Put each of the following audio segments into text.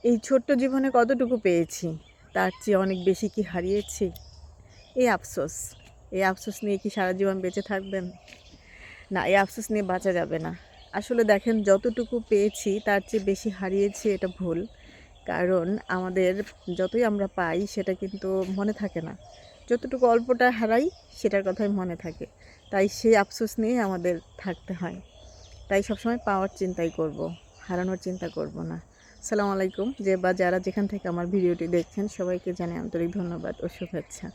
এই ছোট্ট জীবনে কতটুকু পেয়েছি, তার চেয়ে অনেক বেশি কি হারিয়েছি? এই আফসোস, এই আফসোস নিয়ে কি সারা জীবন বেঁচে থাকবেন? না, এই আফসোস নিয়ে বাঁচা যাবে না। আসলে দেখেন, যতটুকু পেয়েছি তার চেয়ে বেশি হারিয়েছি, এটা ভুল। কারণ আমাদের যতই আমরা পাই সেটা কিন্তু মনে থাকে না। যতটুকু অল্পটা হারাই সেটার কথাই মনে থাকে। তাই সেই আফসোস নিয়ে আমাদের থাকতে হয়। তাই সবসময় পাওয়ার চিন্তাই করব, হারানোর চিন্তা করব না। আসসালামু আলাইকুম। যারা যেখান থেকে আমার ভিডিওটি দেখছেন সবাইকে জানাই আন্তরিক ধন্যবাদ ও শুভেচ্ছা।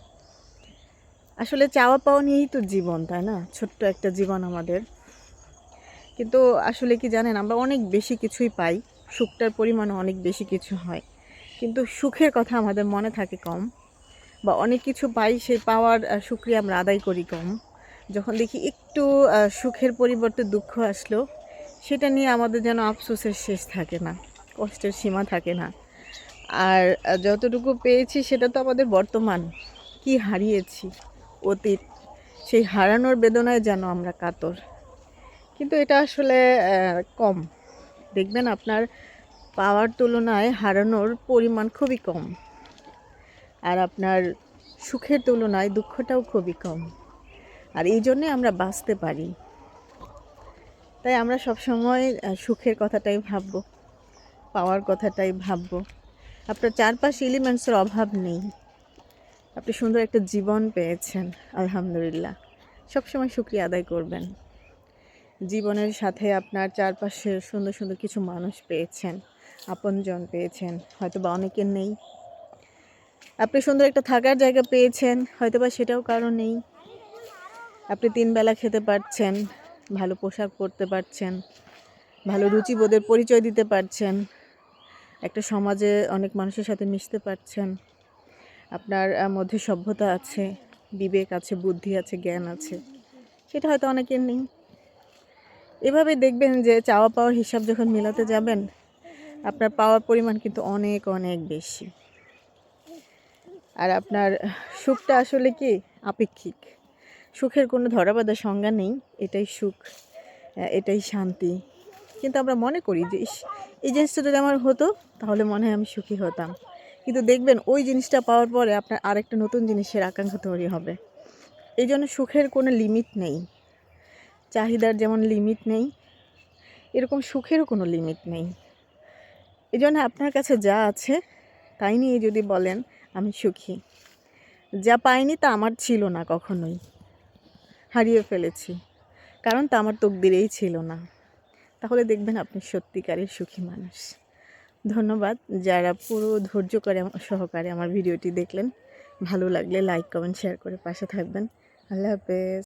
আসলে চাওয়া পাওয়া নিয়েই তো জীবন, তাই না? ছোট্ট একটা জীবন আমাদের। কিন্তু আসলে কি জানেন, আমরা অনেক বেশি কিছুই পাই, সুখটার পরিমাণও অনেক বেশি কিছু হয়, কিন্তু সুখের কথা আমাদের মনে থাকে কম। বা অনেক কিছু পাই, সেই পাওয়ার শুকরিয়া আমরা আদায় করি কম। যখন দেখি একটু সুখের পরিবর্তে দুঃখ আসলো, সেটা নিয়ে আমাদের যেন আফসোসের শেষ থাকে না, কষ্টের সীমা থাকে না। আর যতটুকু পেয়েছি সেটা তো আমাদের বর্তমান। কি হারিয়েছি অতীত, সেই হারানোর বেদনায় যেন আমরা কাতর। কিন্তু এটা আসলে কম। দেখবেন আপনার পাওয়ার তুলনায় হারানোর পরিমাণ খুবই কম। আর আপনার সুখের তুলনায় দুঃখটাও খুবই কম। আর এই জন্যে আমরা বাঁচতে পারি। তাই আমরা সবসময় সুখের কথাটাই ভাববো, পাওয়ার কথাটাই ভাববো। আপনার চারপাশে এলিমেন্টসের অভাব নেই। আপনি সুন্দর একটা জীবন পেয়েছেন, আলহামদুলিল্লাহ। সবসময় শুকরিয়া আদায় করবেন। জীবনের সাথে আপনার চারপাশের সুন্দর সুন্দর কিছু মানুষ পেয়েছেন, আপনজন পেয়েছেন, হয়তো বা অনেকের নেই। আপনি সুন্দর একটা থাকার জায়গা পেয়েছেন, হয়তো বা সেটাও কারো নেই। আপনি 3 বেলা খেতে পারছেন, ভালো পোশাক পরতে পারছেন, ভালো রুচিবোধের পরিচয় দিতে পারছেন, একটা সমাজে অনেক মানুষের সাথে মিশতে পারছেন। আপনার মধ্যে সভ্যতা আছে, বিবেক আছে, বুদ্ধি আছে, জ্ঞান আছে। সেটা হয়তো অনেকের নেই। এভাবে দেখবেন যে চাওয়া পাওয়ার হিসাব যখন মেলাতে যাবেন, আপনার পাওয়ার পরিমাণ কিন্তু অনেক অনেক বেশি। আর আপনার সুখটা আসলে কি আপেক্ষিক। সুখের কোনো ধরাবাঁধা সংজ্ঞা নেই। এটাই সুখ, এটাই শান্তি। কিন্তু আমরা মনে করি যে এই জিনিসটা যদি আমার হতো তাহলে মনে হয় আমি সুখী হতাম। কিন্তু দেখবেন ওই জিনিসটা পাওয়ার পরে আপনার আরেকটা নতুন জিনিসের আকাঙ্ক্ষা তৈরি হবে। এই জন্য সুখের কোনো লিমিট নেই। চাহিদার যেমন লিমিট নেই, এরকম সুখেরও কোনো লিমিট নেই। এই জন্য আপনার কাছে যা আছে তাই নিয়ে যদি বলেন আমি সুখী। যা পাইনি তা আমার ছিল না, কখনোই হারিয়ে ফেলেছি, কারণ তা আমার তকদিরেই ছিল না। তাহলে দেখবেন আপনি সত্যিকারের সুখী মানুষ। ধন্যবাদ যারা পুরো ধৈর্য সহকারে আমার ভিডিওটি দেখলেন। ভালো লাগলে লাইক, কমেন্ট, শেয়ার করে পাশে থাকবেন। আল্লাহ হাফেজ।